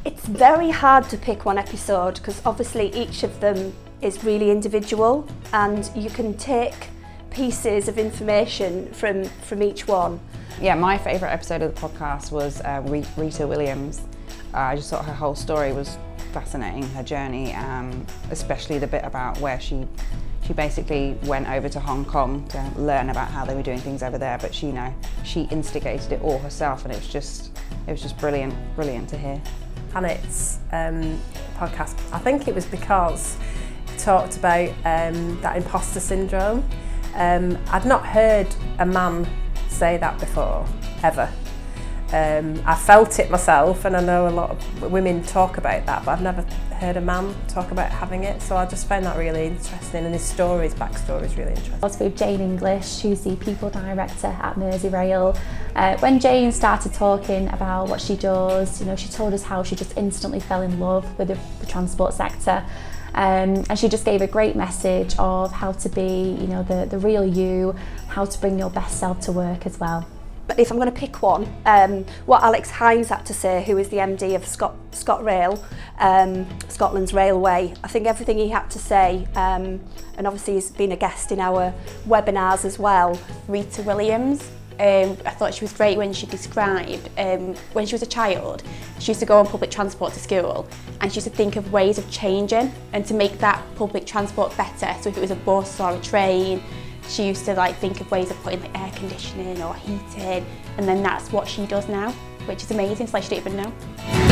It's very hard to pick one episode because obviously each of them is really individual and you can take pieces of information from each one. Yeah, my favourite episode of the podcast was Rita Williams. I just thought her whole story was fascinating, her journey, especially the bit about where she basically went over to Hong Kong to learn about how they were doing things over there, but she instigated it all herself, and it was just brilliant to hear. Planet's podcast, I think it was because it talked about that imposter syndrome. I'd not heard a man say that before, ever. I felt it myself, and I know a lot of women talk about that, but I've never heard a man talk about having it, so I just found that really interesting, and his backstory is really interesting. I was with Jane English, who's the people director at Merseyrail. When Jane started talking about what she does, she told us how she just instantly fell in love with the transport sector. And she just gave a great message of how to be, the real you, how to bring your best self to work as well. But if I'm going to pick one, what Alex Hines had to say, who is the MD of ScotRail, Scotland's railway, I think everything he had to say, and obviously he's been a guest in our webinars as well. Rita Williams, I thought she was great when she described when she was a child, she used to go on public transport to school, and she used to think of ways of changing and to make that public transport better. So if it was a bus or a train, she used to think of ways of putting air conditioning or heating, and then that's what she does now, which is amazing. It's like she didn't even know.